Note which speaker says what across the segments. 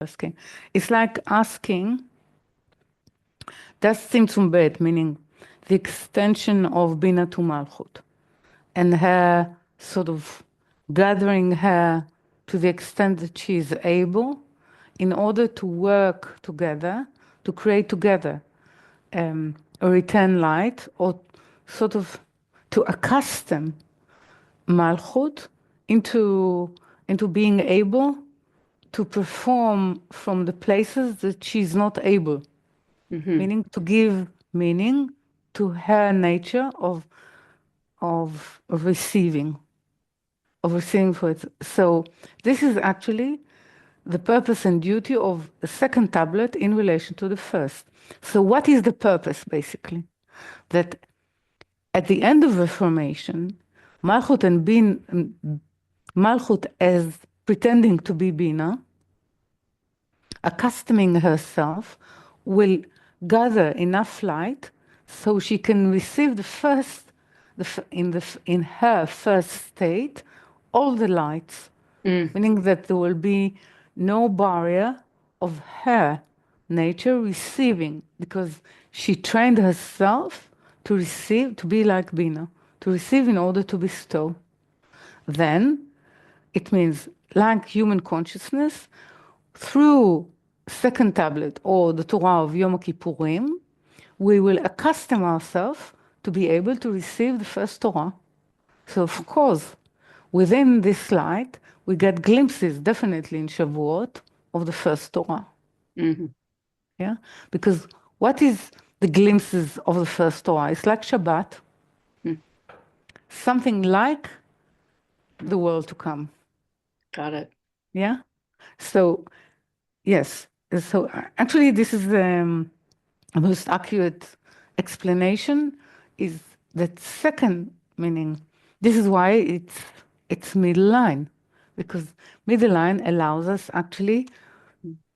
Speaker 1: asking. It's like asking, that's Tzimtzum Bet, meaning the extension of Bina to Malchut, and her sort of gathering her to the extent that she is able in order to work together, to create together a return light, or sort of to accustom Malchut into being able to perform from the places that she's not able, meaning to give meaning to her nature of receiving, for it. So this is actually the purpose and duty of the second tablet in relation to the first. So what is the purpose, basically? That at the end of Reformation, Malchut Malchut as pretending to be Bina, accustoming herself, will gather enough light so she can receive in her first state all the lights, meaning that there will be no barrier of her nature receiving, because she trained herself to receive, to be like Bina, to receive in order to bestow. Then it means, like human consciousness, through second tablet or the Torah of Yom Kippurim, we will accustom ourselves to be able to receive the first Torah. So of course, within this light, we get glimpses, definitely in Shavuot, of the first Torah. Yeah, because what is the glimpses of the first Torah? It's like Shabbat, something like the world to come.
Speaker 2: Got it.
Speaker 1: Yeah. So yes. So actually, this is the most accurate explanation. Is that second meaning? This is why it's middle line, because middle line allows us actually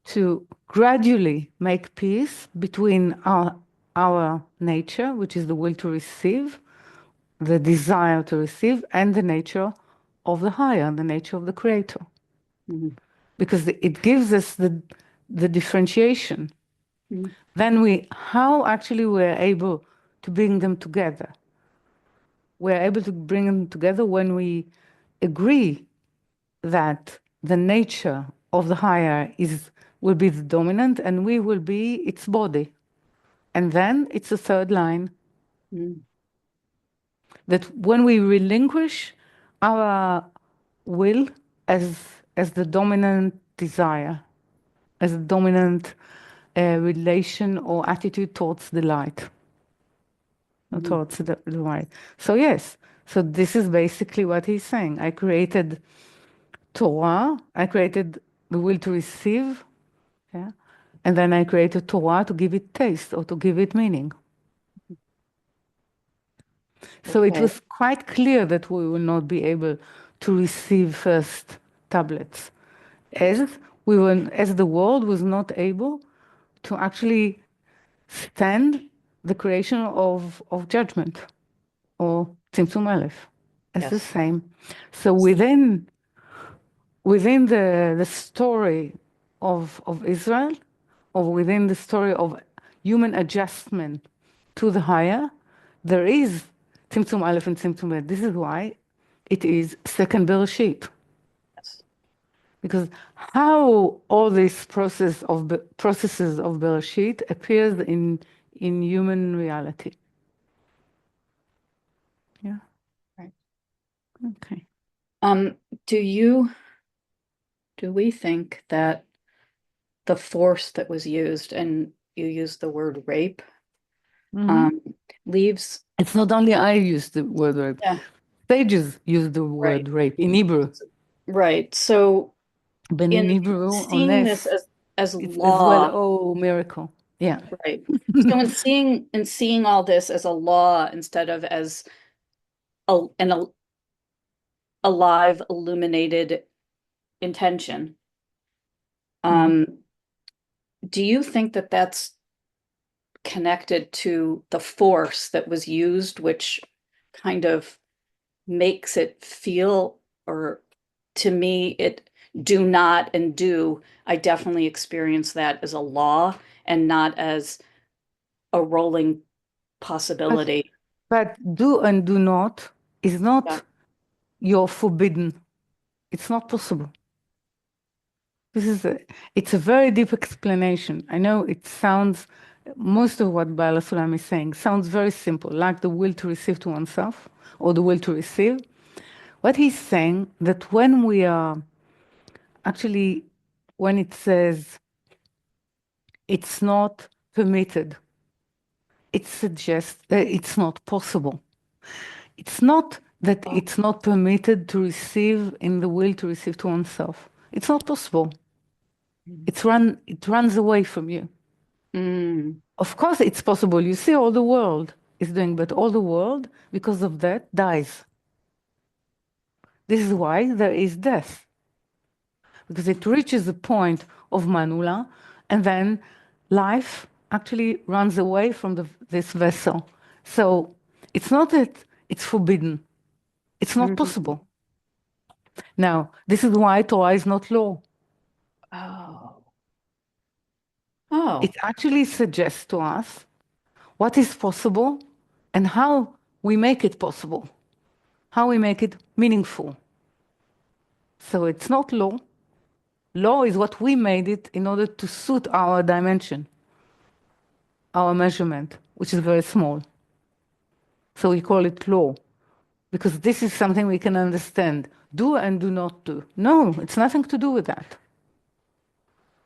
Speaker 1: to gradually make peace between our nature, which is the will to receive, the desire to receive, and the nature of the higher, the nature of the creator. Because it gives us the differentiation. Then how actually we're able to bring them together. We're able to bring them together when we agree that the nature of the higher will be the dominant, and we will be its body. And then it's a third line. That when we relinquish our will as the dominant desire, as a dominant relation or attitude towards the light, towards the light. So yes, so this is basically what he's saying. I created Torah, I created the will to receive, yeah, and then I created Torah to give it taste or to give it meaning. So it was quite clear that we will not be able to receive first tablets, as the world was not able to actually stand the creation of judgment or Tzimtzum Aleph. It's the same. So within the story of Israel, or within the story of human adjustment to the higher, there is Tzimtzum Aleph and Tzimtzum Bet. This is why it is second Bereshit. Because how all these processes of Bereshit appears in human reality. Yeah.
Speaker 2: Right.
Speaker 1: Okay.
Speaker 2: Do we think that the force that was used, and you used the word rape, leaves?
Speaker 1: It's not only I use the word rape.
Speaker 2: Yeah.
Speaker 1: Sages use the word rape in Hebrew.
Speaker 2: Right. So
Speaker 1: But in Hebrew,
Speaker 2: seeing this as
Speaker 1: it's
Speaker 2: law,
Speaker 1: as well, oh, miracle. Yeah.
Speaker 2: right. So in seeing all this as a law instead of as an alive, illuminated intention, do you think that that's connected to the force that was used, which kind of makes it feel, or to me, it do not and do, I definitely experience that as a law and not as a rolling
Speaker 1: But,
Speaker 2: possibility.
Speaker 1: but do and do not is
Speaker 2: Yeah.
Speaker 1: not your forbidden. It's not possible. It's a very deep explanation. I know it sounds, most of what Bala Sulam is saying sounds very simple, like the will to receive to oneself or the will to receive. What he's saying that when we are actually, when it says it's not permitted, it suggests that it's not possible. It's not that it's not permitted to receive in the will to receive to oneself. It's not possible. It runs away from you.
Speaker 2: Mm.
Speaker 1: Of course, it's possible. You see, all the world is doing, but all the world, because of that, dies. This is why there is death, because it reaches the point of manula, and then life actually runs away from this vessel. So it's not that it's forbidden, it's not
Speaker 2: Mm.
Speaker 1: possible. Now, this is why Torah is not law.
Speaker 2: Oh.
Speaker 1: It
Speaker 2: Oh.
Speaker 1: actually suggests to us what is possible and how we make it possible, how we make it meaningful. So it's not law. Law is what we made it in order to suit our dimension, our measurement, which is very small. So we call it law because this is something we can understand. Do and do not do. No, it's nothing to do with that.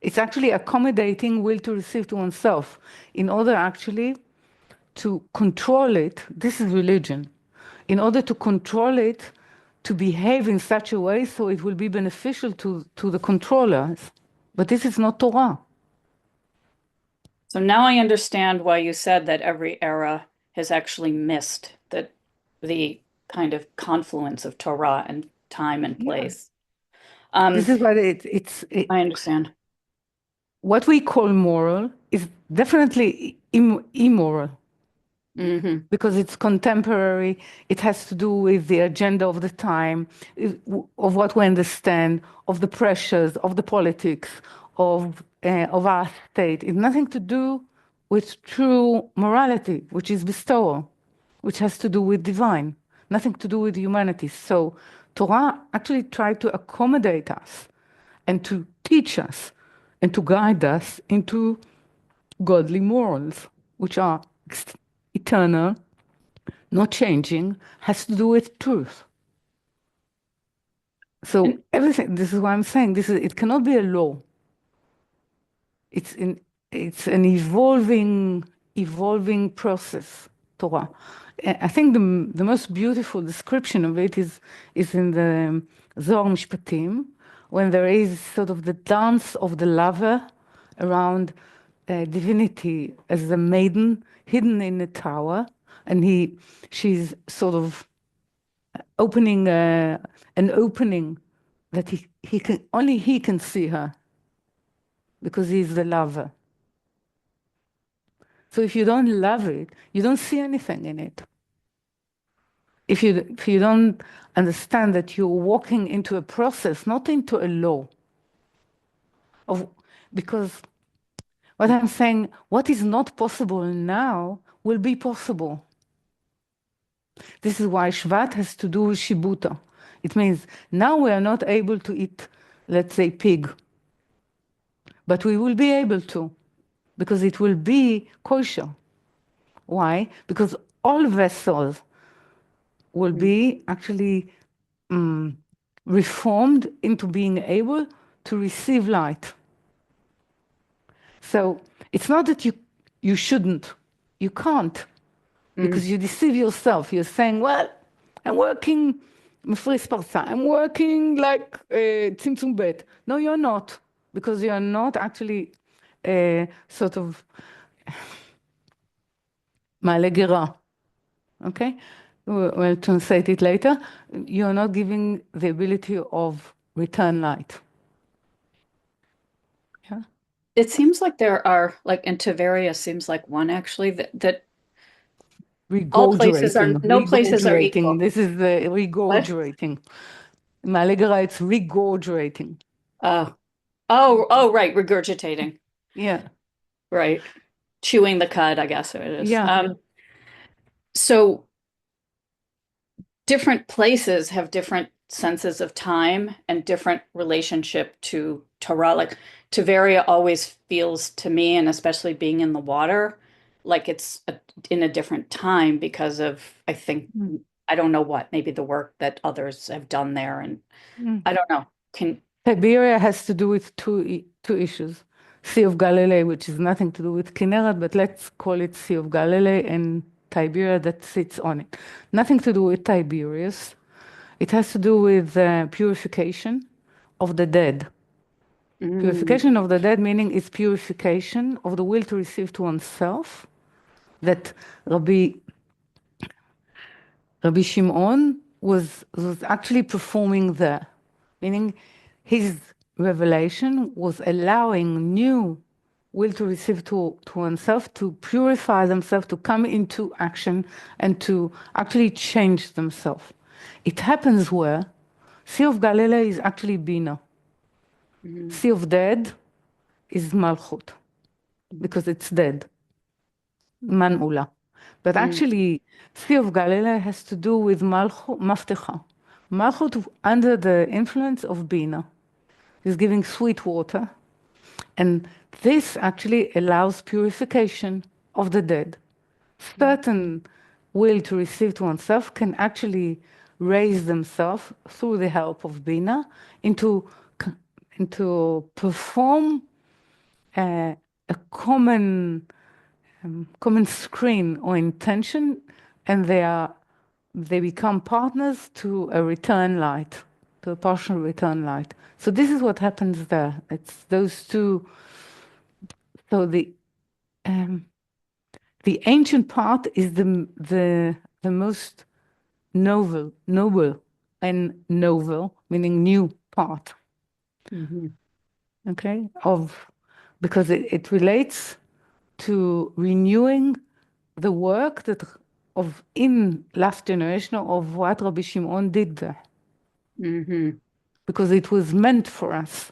Speaker 1: It's actually accommodating will to receive to oneself in order actually to control it. This is religion. In order to control it, to behave in such a way so it will be beneficial to the controllers. But this is not Torah.
Speaker 2: So now I understand why you said that every era has actually missed the kind of confluence of Torah and time and
Speaker 1: Yeah.
Speaker 2: place.
Speaker 1: This is what
Speaker 2: I understand.
Speaker 1: what we call moral is definitely immoral
Speaker 2: Hmm.
Speaker 1: because it's contemporary. It has to do with the agenda of the time, of what we understand, of the pressures, of the politics, of our state. It's nothing to do with true morality, which is bestowal, which has to do with divine, nothing to do with humanity. So Torah actually tried to accommodate us and to teach us and to guide us into godly morals, which are eternal, not changing, has to do with truth. So
Speaker 2: And
Speaker 1: everything, this is what I'm saying, it cannot be a law. It's in it's an evolving process, Torah. I think the most beautiful description of it is in the Zohar Mishpatim, when there is sort of the dance of the lover around divinity as a maiden hidden in a tower, and she's sort of opening an opening that he can only he can see her because he's the lover. So if you don't love it, you don't see anything in it. If you don't understand that you're walking into a process, not into a law of because what I'm saying, what is not possible now will be possible. This is why Shvat has to do with Shibuta. It means now we are not able to eat, let's say, pig, but we will be able to because it will be kosher. Why? Because all vessels will be actually reformed into being able to receive light. So it's not that you shouldn't, you can't,
Speaker 2: mm,
Speaker 1: because you deceive yourself. You're saying, well, I'm working mefris parsa. I'm working like tzimtzum bet. No, you're not, because you're not actually sort of מעלה גרה. Okay? We'll translate it later. You're not giving the ability of return light. Yeah?
Speaker 2: it seems like there are like in Tiberia seems like one actually that all places are no places are
Speaker 1: Regurgitating.
Speaker 2: equal.
Speaker 1: This is the
Speaker 2: What?
Speaker 1: regurgitating. Maligara, it's regurgitating.
Speaker 2: Oh, oh, right, regurgitating.
Speaker 1: Yeah,
Speaker 2: Right. Chewing the cud, I guess it is.
Speaker 1: yeah.
Speaker 2: So different places have different senses of time and different relationship to Torah. Like Tiberia always feels to me, and especially being in the water, like in a different time because of, I think,
Speaker 1: Mm.
Speaker 2: I don't know what, maybe the work that others have done there. And
Speaker 1: Mm.
Speaker 2: I don't know. Can,
Speaker 1: Tiberia has to do with two issues. Sea of Galilee, which is nothing to do with Kinneret, but let's call it Sea of Galilee, and Tiberia that sits on it. Nothing to do with Tiberius. It has to do with purification of the dead.
Speaker 2: mm,
Speaker 1: Purification of the dead, meaning it's purification of the will to receive to oneself, that Rabbi Shimon was actually performing there, meaning his revelation was allowing new will to receive to oneself, to purify themselves, to come into action, and to actually change themselves. It happens where Sea of Galilee is actually Bina.
Speaker 2: mm,
Speaker 1: Sea of Dead is Malchut, because it's dead, Man'ula. But
Speaker 2: mm,
Speaker 1: actually, Sea of Galilee has to do with Malchut, Maftecha. Malchut under the influence of Bina is giving sweet water, and this actually allows purification of the dead. Certain will to receive to oneself can actually raise themselves through the help of Bina into, into perform a common screen or intention, and they become partners to a return light, to a partial return light. So this is what happens there. It's those two. So um, the ancient part is the most noble and novel, meaning new part.
Speaker 2: mhm,
Speaker 1: Okay, of because it relates to renewing the work that of in last generation of what Rabbi Shimon did there,
Speaker 2: mhm,
Speaker 1: because it was meant for us.